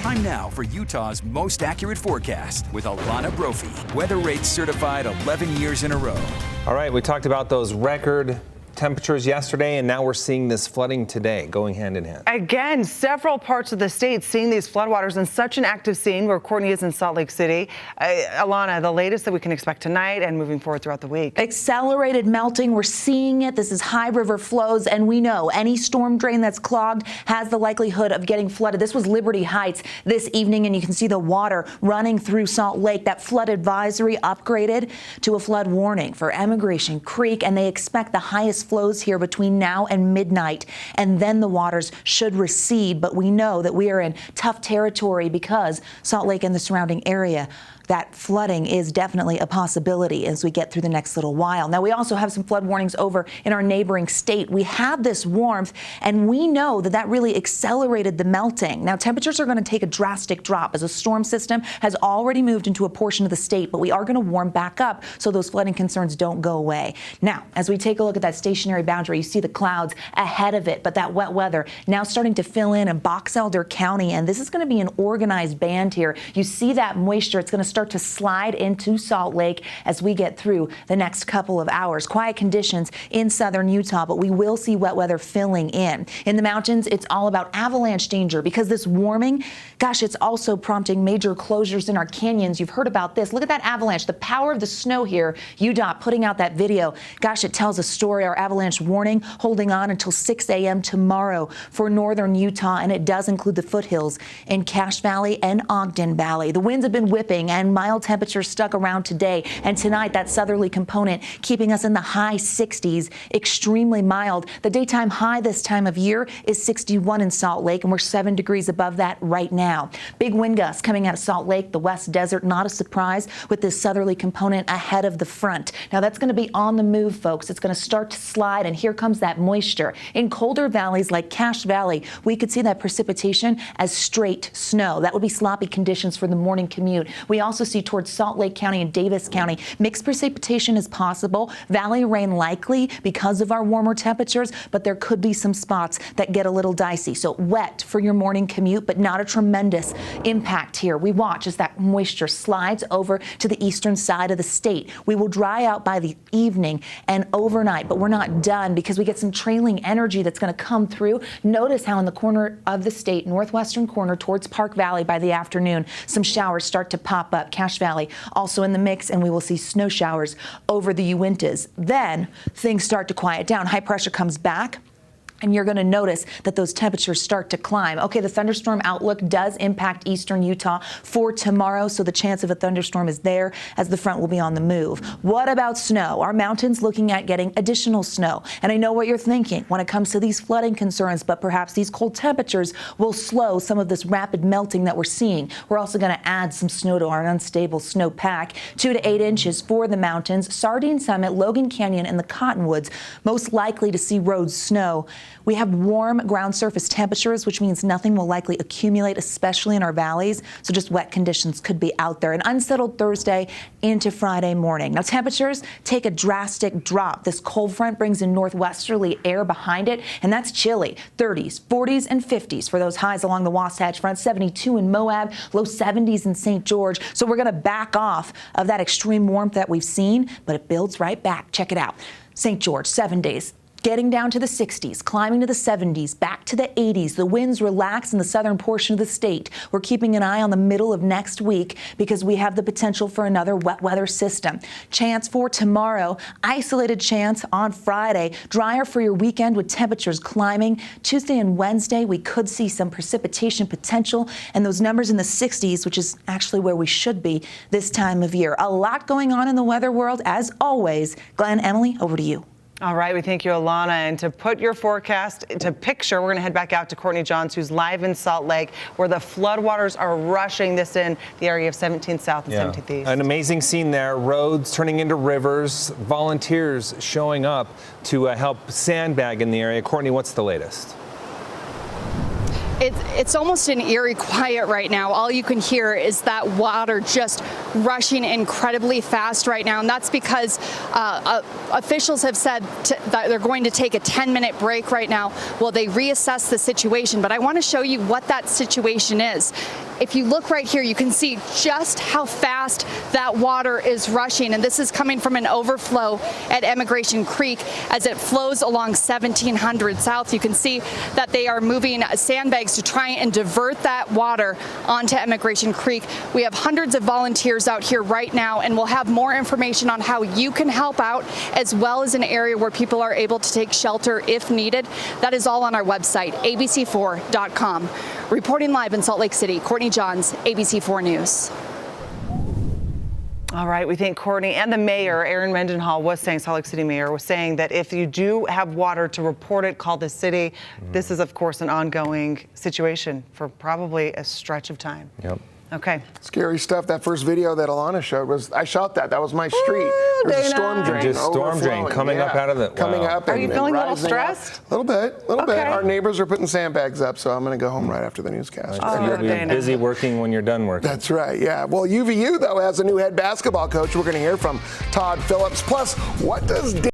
Time now for Utah's most accurate forecast with Alana Brophy. Weather rates certified 11 years in a row. All right, we talked about those record temperatures yesterday, and now we're seeing this flooding today, going hand in hand. Again, several parts of the state seeing these floodwaters in such an active scene where Courtney is in Salt Lake City. Alana, the latest that we can expect tonight and moving forward throughout the week. Accelerated melting. We're seeing it. This is high river flows, and we know any storm drain that's clogged has the likelihood of getting flooded. This was Liberty Heights this evening, and you can see the water running through Salt Lake. That flood advisory upgraded to a flood warning for Emigration Creek, and they expect the highest flows here between now and midnight, and then the waters should recede. But we know that we are in tough territory because Salt Lake and the surrounding area, that flooding is definitely a possibility as we get through the next little while. Now, we also have some flood warnings over in our neighboring state. We have this warmth, and we know that that really accelerated the melting. Now, temperatures are going to take a drastic drop as a storm system has already moved into a portion of the state, but we are going to warm back up so those flooding concerns don't go away. Now, as we take a look at that stationary boundary, you see the clouds ahead of it, but that wet weather now starting to fill in Box Elder County, and this is going to be an organized band here. You see that moisture. It's going to start to slide into Salt Lake as we get through the next couple of hours. Quiet conditions in southern Utah, but we will see wet weather filling in. In the mountains, it's all about avalanche danger because this warming, gosh, it's also prompting major closures in our canyons. You've heard about this. Look at that avalanche, the power of the snow here. UDOT putting out that video. Gosh, it tells a story. Our avalanche warning holding on until 6 a.m. tomorrow for northern Utah, and it does include the foothills in Cache Valley and Ogden Valley. The winds have been whipping and mild temperatures stuck around today, and tonight that southerly component keeping us in the high 60s, extremely mild. The daytime high this time of year is 61 in Salt Lake, and we're 7 degrees above that right now. Big wind gusts coming out of Salt Lake, the West Desert, not a surprise with this southerly component ahead of the front. Now that's going to be on the move, folks. It's going to start to slide, and here comes that moisture. In colder valleys like Cache Valley, we could see that precipitation as straight snow. That would be sloppy conditions for the morning commute. We also see towards Salt Lake County and Davis County, mixed precipitation is possible. Valley rain likely because of our warmer temperatures, but there could be some spots that get a little dicey. So wet for your morning commute, but not a tremendous impact here. We watch as that moisture slides over to the eastern side of the state. We will dry out by the evening and overnight, but we're not done because we get some trailing energy that's going to come through. Notice how in the corner of the state, northwestern corner towards Park Valley by the afternoon, some showers start to pop up. Cache Valley also in the mix, and we will see snow showers over the Uintas. Then things start to quiet down. High pressure comes back, and you're going to notice that those temperatures start to climb. Okay, the thunderstorm outlook does impact eastern Utah for tomorrow, so the chance of a thunderstorm is there as the front will be on the move. What about snow? Our mountains looking at getting additional snow. And I know what you're thinking when it comes to these flooding concerns, but perhaps these cold temperatures will slow some of this rapid melting that we're seeing. We're also going to add some snow to our unstable snow pack. 2 to 8 inches for the mountains. Sardine Summit, Logan Canyon, and the Cottonwoods most likely to see road snow. We have warm ground surface temperatures, which means nothing will likely accumulate, especially in our valleys. So just wet conditions could be out there. An unsettled Thursday into Friday morning. Now temperatures take a drastic drop. This cold front brings in northwesterly air behind it, and that's chilly. 30s, 40s, and 50s for those highs along the Wasatch Front. 72 in Moab, low 70s in St. George. So we're going to back off of that extreme warmth that we've seen, but it builds right back. Check it out. St. George, 7 days. Getting down to the 60s, climbing to the 70s, back to the 80s. The winds relax in the southern portion of the state. We're keeping an eye on the middle of next week because we have the potential for another wet weather system. Chance for tomorrow, isolated chance on Friday. Drier for your weekend with temperatures climbing. Tuesday and Wednesday, we could see some precipitation potential and those numbers in the 60s, which is actually where we should be this time of year. A lot going on in the weather world, as always. Glenn, Emily, over to you. All right, we thank you, Alana. And to put your forecast to picture, we're going to head back out to Courtney Johns, who's live in Salt Lake, where the floodwaters are rushing this in the area of 17th South and 17th East. An amazing scene there. Roads turning into rivers, volunteers showing up to help sandbag in the area. Courtney, what's the latest? It's almost an eerie quiet right now. All you can hear is that water just rushing incredibly fast right now. And that's because officials have said that they're going to take a 10-minute break right now while they reassess the situation. But I want to show you what that situation is. if you look right here, you can see just how fast that water is rushing. And this is coming from an overflow at Emigration Creek as it flows along 1700 South. You can see that they are moving sandbags to try and divert that water onto Emigration Creek. We have hundreds of volunteers out here right now, and we'll have more information on how you can help out, as well as an area where people are able to take shelter if needed. That is all on our website, abc4.com. Reporting live in Salt Lake City, Courtney Johns, ABC4 News. All right, we thank Courtney. And the mayor, Aaron Mendenhall, was saying, Salt Lake City mayor, was saying that if you do have water, to report it, call the city. This is, of course, an ongoing situation for probably a stretch of time. Yep. Okay. Scary stuff. That first video that Alana showed I shot that. That was my street. There's a storm drain. Just storm drain coming up out of the. Coming up. Are you feeling a little stressed? A little bit. Our neighbors are putting sandbags up, so I'm going to go home right after the newscast. You'll be busy working when you're done working. That's right. Yeah. Well, UVU though has a new head basketball coach. We're going to hear from Todd Phillips. Plus, what does